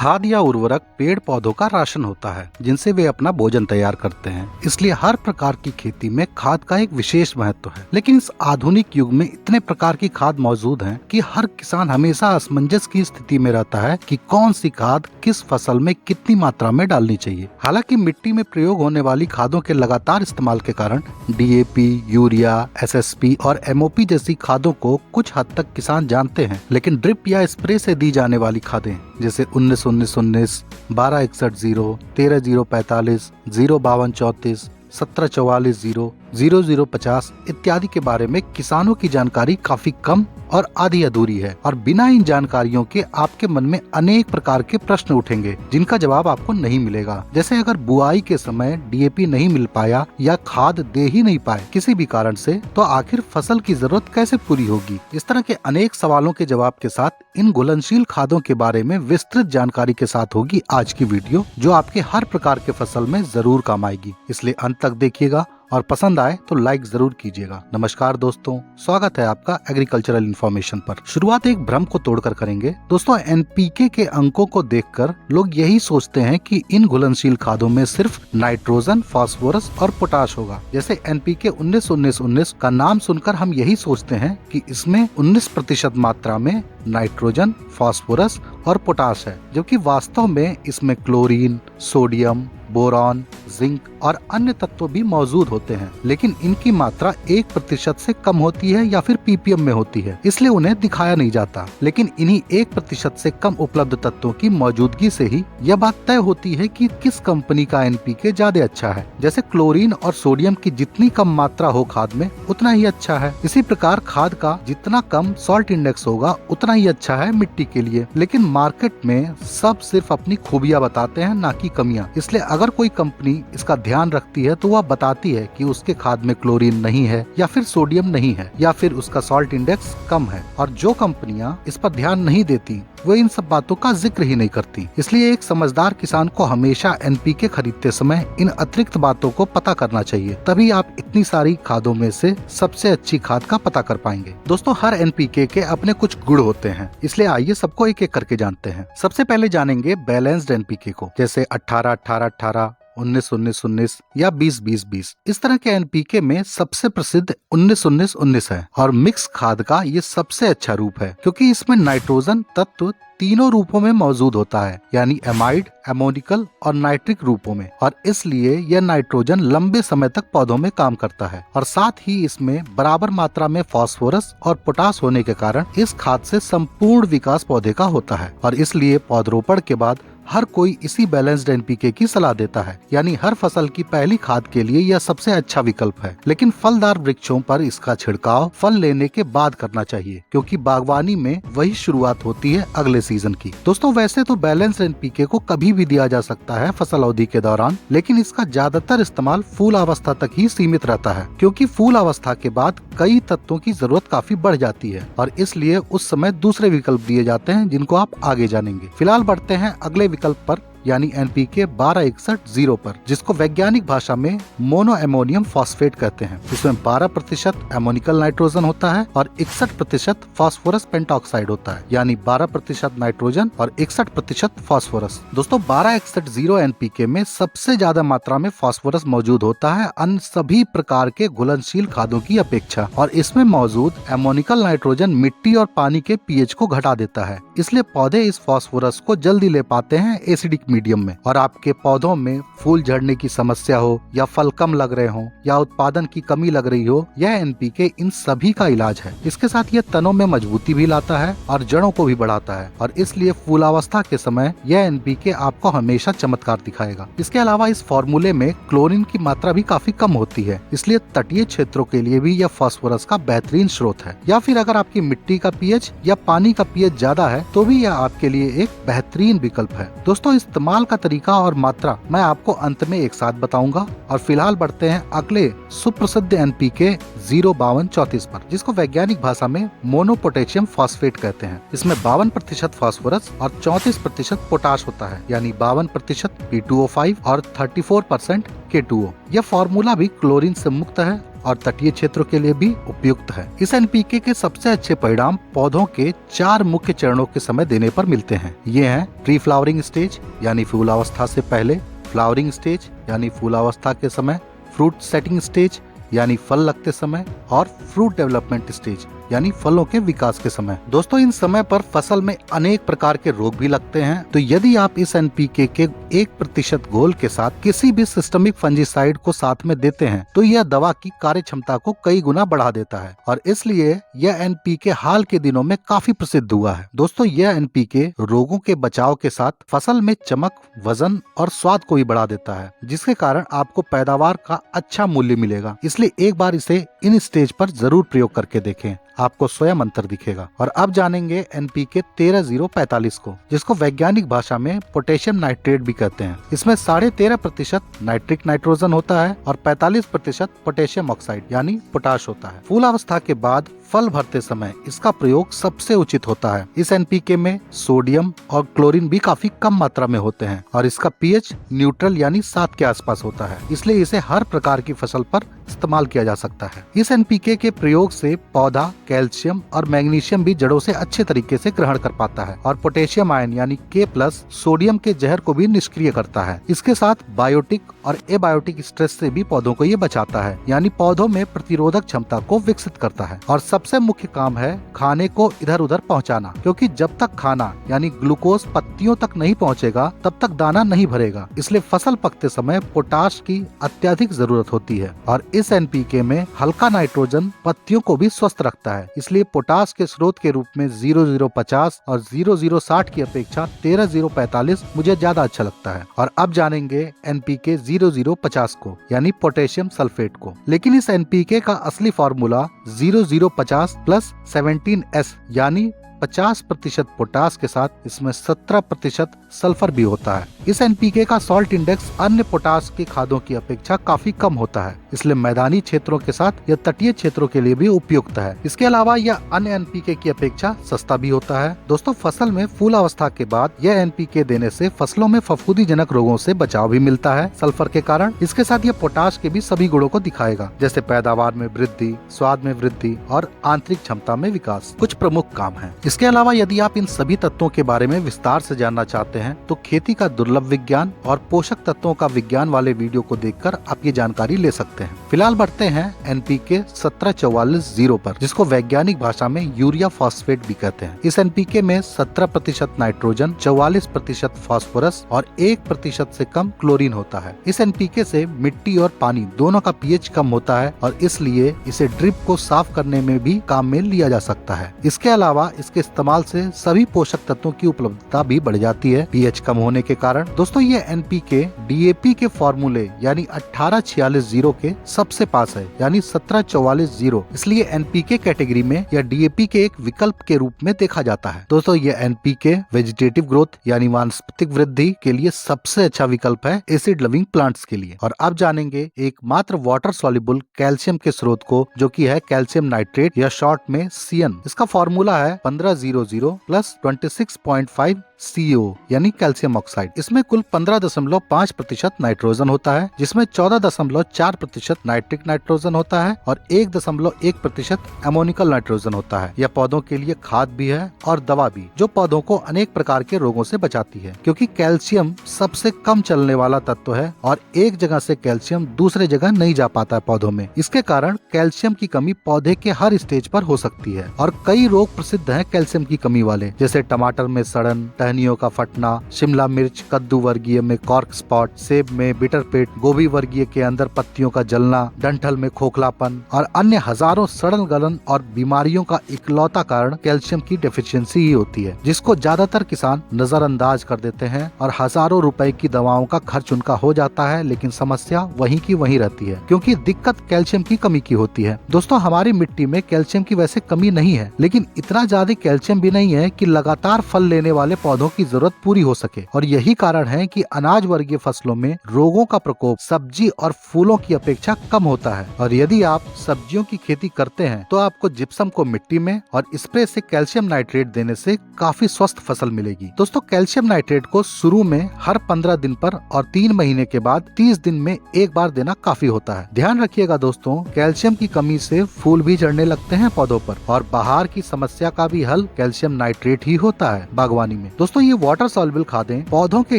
खाद या उर्वरक पेड़ पौधों का राशन होता है जिनसे वे अपना भोजन तैयार करते हैं। इसलिए हर प्रकार की खेती में खाद का एक विशेष महत्व है। लेकिन इस आधुनिक युग में इतने प्रकार की खाद मौजूद हैं कि हर किसान हमेशा असमंजस की स्थिति में रहता है कि कौन सी खाद किस फसल में कितनी मात्रा में डालनी चाहिए। हालांकि मिट्टी में प्रयोग होने वाली खादों के लगातार इस्तेमाल के कारण DAP, यूरिया, SSP और MOP जैसी खादों को कुछ हद तक किसान जानते हैं, लेकिन ड्रिप या स्प्रे से दी जाने वाली खादें जैसे 19-19-19, 12-61-0, 13-0-45, 0-52-34, 17-44-0, 00-50 इत्यादि के बारे में किसानों की जानकारी काफी कम और आधी अधूरी है। और बिना इन जानकारियों के आपके मन में अनेक प्रकार के प्रश्न उठेंगे जिनका जवाब आपको नहीं मिलेगा। जैसे अगर बुआई के समय DAP नहीं मिल पाया या खाद दे ही नहीं पाए किसी भी कारण से, तो आखिर फसल की जरूरत कैसे पूरी होगी। इस तरह के अनेक सवालों के जवाब के साथ इन घुलनशील खादों के बारे में विस्तृत जानकारी के साथ होगी आज की वीडियो, जो आपके हर प्रकार के फसल में जरूर काम आएगी। इसलिए अंत तक देखिएगा और पसंद आए तो लाइक जरूर कीजिएगा। नमस्कार दोस्तों, स्वागत है आपका एग्रीकल्चरल इन्फॉर्मेशन पर। शुरुआत एक भ्रम को तोड़कर करेंगे। दोस्तों, NPK के अंकों को देखकर लोग यही सोचते हैं कि इन घुलनशील खादों में सिर्फ नाइट्रोजन, फास्फोरस और पोटाश होगा। जैसे NPK 19-19-19 का नाम सुनकर हम यही सोचते हैं कि इसमें 19% मात्रा में नाइट्रोजन, फास्फोरस और पोटाश है, जबकि वास्तव में इसमें क्लोरीन, सोडियम, बोरॉन, जिंक और अन्य तत्व भी मौजूद होते हैं, लेकिन इनकी मात्रा 1% से कम होती है या फिर ppm में होती है, इसलिए उन्हें दिखाया नहीं जाता। लेकिन इन्हीं 1% से कम उपलब्ध तत्वों की मौजूदगी से ही यह बात तय होती है कि किस कंपनी का NPK ज्यादा अच्छा है। जैसे क्लोरीन और सोडियम की जितनी कम मात्रा हो खाद में, उतना ही अच्छा है। इसी प्रकार खाद का जितना कम सॉल्ट इंडेक्स होगा, उतना ही अच्छा है मिट्टी के लिए। लेकिन मार्केट में सब सिर्फ अपनी खूबियां बताते हैं, ना कि कमियां। इसलिए अगर कोई कंपनी इसका ध्यान रखती है तो वह बताती है कि उसके खाद में क्लोरीन नहीं है या फिर सोडियम नहीं है या फिर उसका सॉल्ट इंडेक्स कम है। और जो कंपनियां इस पर ध्यान नहीं देती वो इन सब बातों का जिक्र ही नहीं करती। इसलिए एक समझदार किसान को हमेशा NPK खरीदते समय इन अतिरिक्त बातों को पता करना चाहिए, तभी आप इतनी सारी खादों में से सबसे अच्छी खाद का पता कर पाएंगे। दोस्तों, हर NPK के अपने कुछ गुण होते हैं, इसलिए आइए सबको एक एक करके जानते हैं। सबसे पहले जानेंगे बैलेंस्ड NPK को, जैसे 18-18-18, 19-19-19 या 20-20-20। इस तरह के NPK में सबसे प्रसिद्ध 19-19-19 है और मिक्स खाद का ये सबसे अच्छा रूप है, क्योंकि इसमें नाइट्रोजन तत्व तीनों रूपों में मौजूद होता है, यानी एमाइड, एमोनिकल और नाइट्रिक रूपों में। और इसलिए यह नाइट्रोजन लंबे समय तक पौधों में काम करता है। और साथ ही इसमें बराबर मात्रा में फास्फोरस और पोटाश होने के कारण इस खाद से संपूर्ण विकास पौधे का होता है। और इसलिए पौधरोपण के बाद हर कोई इसी बैलेंस्ड NPK की सलाह देता है, यानी हर फसल की पहली खाद के लिए यह सबसे अच्छा विकल्प है। लेकिन फलदार वृक्षों पर इसका छिड़काव फल लेने के बाद करना चाहिए, क्योंकि बागवानी में वही शुरुआत होती है अगले सीजन की। दोस्तों, वैसे तो बैलेंस्ड NPK को कभी भी दिया जा सकता है फसल अवधि के दौरान, लेकिन इसका ज्यादातर इस्तेमाल फूल अवस्था तक ही सीमित रहता है, क्योंकि फूल अवस्था के बाद कई तत्वों की जरूरत काफी बढ़ जाती है और इसलिए उस समय दूसरे विकल्प दिए जाते हैं, जिनको आप आगे जानेंगे। फिलहाल बढ़ते हैं अगले विकल्प पर, यानी NPK 12-61-0 पर, जिसको वैज्ञानिक भाषा में मोनो एमोनियम फॉस्फेट कहते हैं। इसमें 12% एमोनिकल नाइट्रोजन होता है और 61% फास्फोरस पेंटॉक्साइड होता है, यानी 12% नाइट्रोजन और 61% फास्फोरस। दोस्तों, 12-61-0 NPK में सबसे ज्यादा मात्रा में फास्फोरस मौजूद होता है अन्य सभी प्रकार के घुलनशील खादों की अपेक्षा। और इसमें मौजूद एमोनिकल नाइट्रोजन मिट्टी और पानी के pH को घटा देता है, इसलिए पौधे इस फास्फोरस को जल्दी ले पाते हैं एसिडिक मीडियम में। और आपके पौधों में फूल झड़ने की समस्या हो या फल कम लग रहे हो या उत्पादन की कमी लग रही हो, यह NPK इन सभी का इलाज है। इसके साथ यह तनों में मजबूती भी लाता है और जड़ों को भी बढ़ाता है, और इसलिए फूलावस्था के समय यह NPK आपको हमेशा चमत्कार दिखाएगा। इसके अलावा इस फॉर्मूले में क्लोरीन की मात्रा भी काफी कम होती है, इसलिए तटीय क्षेत्रों के लिए भी यह फास्फोरस का बेहतरीन स्रोत है। या फिर अगर आपकी मिट्टी का pH या पानी का pH ज्यादा है तो भी यह आपके लिए एक बेहतरीन विकल्प है। दोस्तों, इस्तेमाल का तरीका और मात्रा मैं आपको अंत में एक साथ बताऊंगा। और फिलहाल बढ़ते हैं अगले सुप्रसिद्ध NPK 0-52-34 पर, जिसको वैज्ञानिक भाषा में मोनो पोटेशियम फॉस्फेट कहते हैं। इसमें 52% फास्फोरस और 34% पोटाश होता है, यानी 52% P2O5 और 34% K2O। यह फॉर्मूला भी क्लोरीन से मुक्त है और तटीय क्षेत्रों के लिए भी उपयुक्त है। इस एनपीके के सबसे अच्छे परिणाम पौधों के 4 मुख्य चरणों के समय देने पर मिलते हैं। ये हैं प्री फ्लावरिंग स्टेज यानी फूल अवस्था से पहले, फ्लावरिंग स्टेज यानी फूल अवस्था के समय, फ्रूट सेटिंग स्टेज यानी फल लगते समय और फ्रूट डेवलपमेंट स्टेज यानी फलों के विकास के समय। दोस्तों, इन समय पर फसल में अनेक प्रकार के रोग भी लगते हैं, तो यदि आप इस एनपीके के 1% घोल के साथ किसी भी सिस्टमिक फंजीसाइड को साथ में देते हैं तो यह दवा की कार्य क्षमता को कई गुना बढ़ा देता है और इसलिए यह एनपीके हाल के दिनों में काफी प्रसिद्ध हुआ है। दोस्तों, यह एनपीके रोगों के बचाव के साथ फसल में चमक, वजन और स्वाद को भी बढ़ा देता है, जिसके कारण आपको पैदावार का अच्छा मूल्य मिलेगा। इसलिए एक बार इसे इन स्टेज पर जरूर प्रयोग करके देखें, आपको स्वयं अंतर दिखेगा। और अब जानेंगे एनपीके 13045 को, जिसको वैज्ञानिक भाषा में पोटेशियम नाइट्रेट भी कहते हैं। इसमें 13.5% नाइट्रिक नाइट्रोजन होता है और 45% पोटेशियम ऑक्साइड यानी पोटाश होता है। फूल अवस्था के बाद फल भरते समय इसका प्रयोग सबसे उचित होता है। इस एनपीके में सोडियम और क्लोरीन भी काफी कम मात्रा में होते हैं और इसका पीएच न्यूट्रल यानी 7 के आसपास होता है, इसलिए इसे हर प्रकार की फसल पर इस्तेमाल किया जा सकता है। इस एनपीके के प्रयोग से पौधा कैल्शियम और मैग्नीशियम भी जड़ों से अच्छे तरीके से ग्रहण कर पाता है और पोटेशियम आयन यानी K+ सोडियम के जहर को भी निष्क्रिय करता है। इसके साथ बायोटिक और एबायोटिक स्ट्रेस से भी पौधों को ये बचाता है, यानी पौधों में प्रतिरोधक क्षमता को विकसित करता है। और सबसे मुख्य काम है खाने को इधर उधर पहुंचाना, क्योंकि जब तक खाना यानी ग्लूकोज पत्तियों तक नहीं पहुंचेगा तब तक दाना नहीं भरेगा। इसलिए फसल पकते समय पोटाश की अत्यधिक जरूरत होती है और इस एनपीके में हल्का नाइट्रोजन पत्तियों को भी स्वस्थ रखता है। इसलिए पोटाश के स्रोत के रूप में 0050 और 0060 की अपेक्षा 13045 मुझे ज्यादा अच्छा लगता है। और अब जानेंगे एनपीके 0050 को यानी पोटेशियम सल्फेट को। लेकिन इस एनपीके का असली फॉर्मूला 0050 + 17S यानी 50% पोटाश के साथ इसमें 17% सल्फर भी होता है। इस एनपीके का सॉल्ट इंडेक्स अन्य पोटाश की खादों की अपेक्षा काफी कम होता है, इसलिए मैदानी क्षेत्रों के साथ यह तटीय क्षेत्रों के लिए भी उपयुक्त है। इसके अलावा यह अन्य एनपीके की अपेक्षा सस्ता भी होता है। दोस्तों, फसल में फूल अवस्था के बाद यह एनपीके देने से फसलों में फफूंदी जनक रोगों से बचाव भी मिलता है सल्फर के कारण। इसके साथ यह पोटाश के भी सभी गुणों को दिखाएगा, जैसे पैदावार में वृद्धि, स्वाद में वृद्धि और आंतरिक क्षमता में विकास। कुछ प्रमुख काम है। इसके अलावा यदि आप इन सभी तत्वों के बारे में विस्तार से जानना चाहते हैं तो खेती का दुर्लभ विज्ञान और पोषक तत्वों का विज्ञान वाले वीडियो को देखकर आप ये जानकारी ले सकते हैं। फिलहाल बढ़ते हैं एनपीके 17440 पर, जिसको वैज्ञानिक भाषा में यूरिया फॉस्फेट भी कहते हैं। इस एनपीके में 17% नाइट्रोजन, 44% फास्फोरस और 1% से कम क्लोरीन होता है। इस एनपीके से मिट्टी और पानी दोनों का पीएच कम होता है और इसलिए इसे ड्रिप को साफ करने में भी काम में लिया जा सकता है। इसके अलावा इसके इस्तेमाल से सभी पोषक तत्वों की उपलब्धता भी बढ़ जाती है पीएच कम होने के कारण। दोस्तों, ये एनपीके डीएपी के फॉर्मूले यानी 18440 के सबसे पास है, यानी 17440। इसलिए एनपीके कैटेगरी में यह डीएपी के एक विकल्प के रूप में देखा जाता है। दोस्तों, ये एनपीके वेजिटेटिव ग्रोथ यानी वानस्पतिक वृद्धि के लिए सबसे अच्छा विकल्प है एसिड लविंग प्लांट्स के लिए। और अब जानेंगे एकमात्र वाटर सॉल्युबल कैल्शियम के स्रोत को, जो कि है कैल्शियम नाइट्रेट या शॉर्ट में CN। इसका फॉर्मूला है 1500 + 26.5 CO यानी कैल्शियम ऑक्साइड। इसमें कुल 15.5% नाइट्रोजन होता है, जिसमें 14.4% नाइट्रिक नाइट्रोजन होता है और 1.1% अमोनिकल नाइट्रोजन होता है। यह पौधों के लिए खाद भी है और दवा भी, जो पौधों को अनेक प्रकार के रोगों से बचाती है, क्योंकि कैल्शियम सबसे कम चलने वाला तत्व है और एक जगह से कैल्शियम दूसरे जगह नहीं जा पाता है पौधों में। इसके कारण कैल्शियम की कमी पौधे के हर स्टेज पर हो सकती है और कई रोग प्रसिद्ध हैं कैल्शियम की कमी वाले, जैसे टमाटर में सड़न, टहनियों का फटना, शिमला मिर्च, कद्दू वर्गीय में कॉर्क स्पॉट, सेब में बिटर पेट, गोभी वर्गीय के अंदर पत्तियों का जलना, डंठल में खोखलापन और अन्य हजारों सड़न गलन और बीमारियों का इकलौता कारण कैल्शियम की डेफिशिएंसी ही होती है, जिसको ज्यादातर किसान नजरअंदाज कर देते हैं और हजारों रुपए की दवाओं का खर्च उनका हो जाता है, लेकिन समस्या वहीं की वहीं रहती है, क्योंकि दिक्कत कैल्शियम की कमी की होती है। दोस्तों, हमारी मिट्टी में कैल्शियम की वैसे कमी नहीं है, लेकिन इतना ज्यादा कैल्शियम भी नहीं है कि लगातार फल लेने वाले पौधों पौधों की जरूरत पूरी हो सके। और यही कारण है कि अनाज वर्गीय फसलों में रोगों का प्रकोप सब्जी और फूलों की अपेक्षा कम होता है। और यदि आप सब्जियों की खेती करते हैं तो आपको जिप्सम को मिट्टी में और स्प्रे से कैल्शियम नाइट्रेट देने से काफी स्वस्थ फसल मिलेगी। दोस्तों, कैल्शियम नाइट्रेट को शुरू में हर 15 दिन पर और 3 महीने के बाद 30 दिन में एक बार देना काफी होता है। ध्यान रखिएगा दोस्तों, कैल्शियम की कमी से फूल भी झड़ने लगते हैं पौधों पर, और बाहर की समस्या का भी हल कैल्शियम नाइट्रेट ही होता है बागवानी में। दोस्तों, ये वाटर सॉल्युबल खादें पौधों के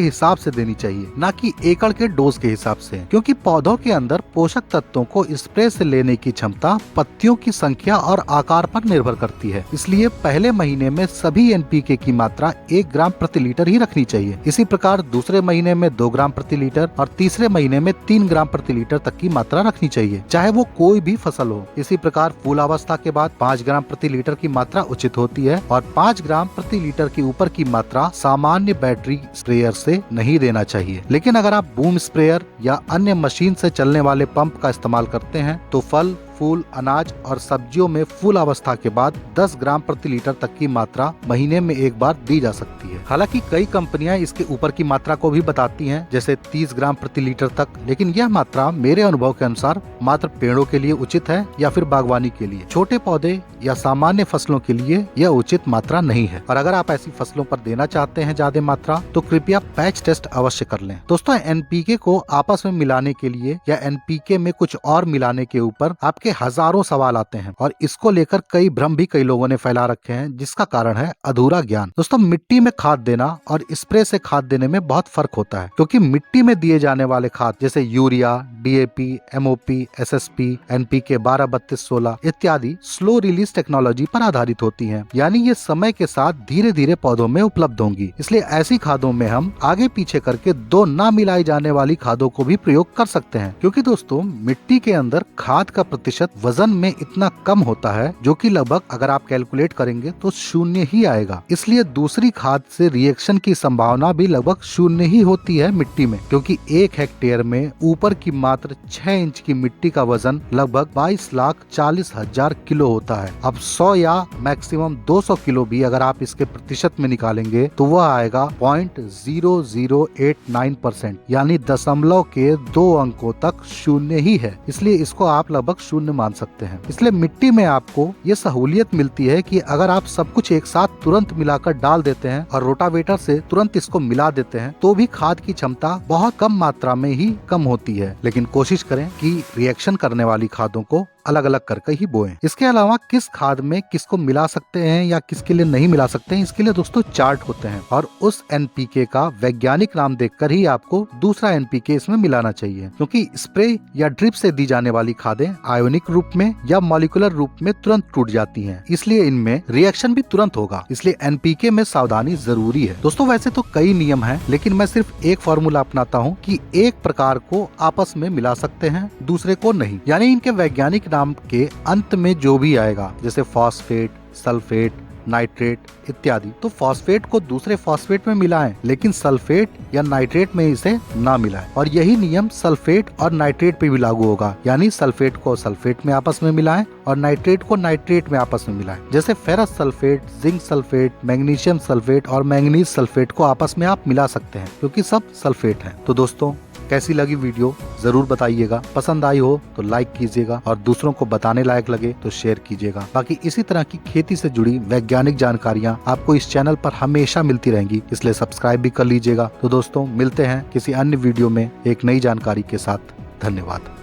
हिसाब से देनी चाहिए, न कि एकड़ के डोज के हिसाब से, क्योंकि पौधों के अंदर पोषक तत्वों को स्प्रे से लेने की क्षमता पत्तियों की संख्या और आकार पर निर्भर करती है। इसलिए पहले महीने में सभी एनपीके की मात्रा 1 ग्राम प्रति लीटर ही रखनी चाहिए। इसी प्रकार दूसरे महीने में 2 ग्राम प्रति लीटर और तीसरे महीने में 3 ग्राम प्रति लीटर तक की मात्रा रखनी चाहिए, चाहे वो कोई भी फसल हो। इसी प्रकार फूल अवस्था के बाद 5 ग्राम प्रति लीटर की मात्रा उचित होती है, और 5 ग्राम प्रति लीटर के ऊपर की मात्रा सामान्य बैटरी स्प्रेयर से नहीं देना चाहिए। लेकिन अगर आप बूम स्प्रेयर या अन्य मशीन से चलने वाले पंप का इस्तेमाल करते हैं तो फल, फूल, अनाज और सब्जियों में फूल अवस्था के बाद 10 ग्राम प्रति लीटर तक की मात्रा महीने में एक बार दी जा सकती है। हालांकि कई कंपनियां इसके ऊपर की मात्रा को भी बताती हैं, जैसे 30 ग्राम प्रति लीटर तक, लेकिन यह मात्रा मेरे अनुभव के अनुसार मात्र पेड़ों के लिए उचित है या फिर बागवानी के लिए। छोटे पौधे या सामान्य फसलों के लिए यह उचित मात्रा नहीं है। और अगर आप ऐसी फसलों पर देना चाहते हैं ज्यादा मात्रा तो कृपया पैच टेस्ट अवश्य कर लें। दोस्तों, एनपीके को आपस में मिलाने के लिए या एनपीके में कुछ और मिलाने के ऊपर आपके हजारों सवाल आते हैं, और इसको लेकर कई भ्रम भी कई लोगों ने फैला रखे हैं, जिसका कारण है अधूरा ज्ञान। दोस्तों, मिट्टी में खाद देना और स्प्रे से खाद देने में बहुत फर्क होता है, क्योंकि मिट्टी में दिए जाने वाले खाद जैसे urea, DAP, MOP, SSP, NPK 12, 32, 16 इत्यादि स्लो रिलीज टेक्नोलॉजी पर आधारित होती हैं, यानी ये समय के साथ धीरे धीरे पौधों में उपलब्ध होंगी। इसलिए ऐसी खादों में हम आगे पीछे करके 2 ना मिलाई जाने वाली खादों को भी प्रयोग कर सकते हैं, क्योंकि दोस्तों मिट्टी के अंदर खाद का प्रतिशत वजन में इतना कम होता है जो कि लगभग अगर आप कैलकुलेट करेंगे तो 0 ही आएगा। इसलिए दूसरी खाद से रिएक्शन की संभावना भी लगभग 0 ही होती है मिट्टी में, क्योंकि 1 हेक्टेयर में ऊपर की मात्र 6 इंच की मिट्टी का वजन लगभग 22,40,000 किलो होता है। अब 100 या मैक्सिमम 200 किलो भी अगर आप इसके प्रतिशत में निकालेंगे तो वह आएगा 0.0089%, यानी दशमलव के 2 अंकों तक 0 ही है। इसलिए इसको आप लगभग 0 मान सकते हैं। इसलिए मिट्टी में आपको ये सहूलियत मिलती है कि अगर आप सब कुछ एक साथ तुरंत मिलाकर डाल देते हैं और रोटावेटर से तुरंत इसको मिला देते हैं तो भी खाद की क्षमता बहुत कम मात्रा में ही कम होती है। लेकिन कोशिश करें कि रिएक्शन करने वाली खादों को अलग अलग करके ही बोएं। इसके अलावा किस खाद में किसको मिला सकते हैं या किसके लिए नहीं मिला सकते हैं, इसके लिए दोस्तों चार्ट होते हैं, और उस एनपीके का वैज्ञानिक नाम देखकर ही आपको दूसरा एनपीके इसमें मिलाना चाहिए, क्योंकि स्प्रे या ड्रिप से दी जाने वाली खादें आयोनिक रूप में या मॉलिक्यूलर रूप में तुरंत टूट जाती हैं, इसलिए इनमें रिएक्शन भी तुरंत होगा। इसलिए एनपीके में सावधानी जरूरी है। दोस्तों, वैसे तो कई नियम है, लेकिन मैं सिर्फ एक फॉर्मूला अपनाता हूँ कि एक प्रकार को आपस में मिला सकते हैं, दूसरे को नहीं। यानी इनके वैज्ञानिक नाम के अंत में जो भी आएगा, जैसे फॉस्फेट, सल्फेट, नाइट्रेट इत्यादि, तो फॉस्फेट को दूसरे फॉस्फेट में मिलाएं, लेकिन सल्फेट या नाइट्रेट में इसे ना मिलाएं। और यही नियम सल्फेट और नाइट्रेट पे भी लागू होगा, यानी सल्फेट को सल्फेट में आपस में मिलाएं और नाइट्रेट को नाइट्रेट में आपस में मिलाएं। जैसे ferrous sulphate, zinc sulphate, magnesium sulphate और मैंगनीज सल्फेट को आपस में आप मिला सकते हैं, क्योंकि सब सल्फेट है। तो दोस्तों, कैसी लगी वीडियो जरूर बताइएगा। पसंद आई हो तो लाइक कीजिएगा, और दूसरों को बताने लायक लगे तो शेयर कीजिएगा। बाकी इसी तरह की खेती से जुड़ी वैज्ञानिक जानकारियां आपको इस चैनल पर हमेशा मिलती रहेंगी, इसलिए सब्सक्राइब भी कर लीजिएगा। तो दोस्तों, मिलते हैं किसी अन्य वीडियो में एक नई जानकारी के साथ। धन्यवाद।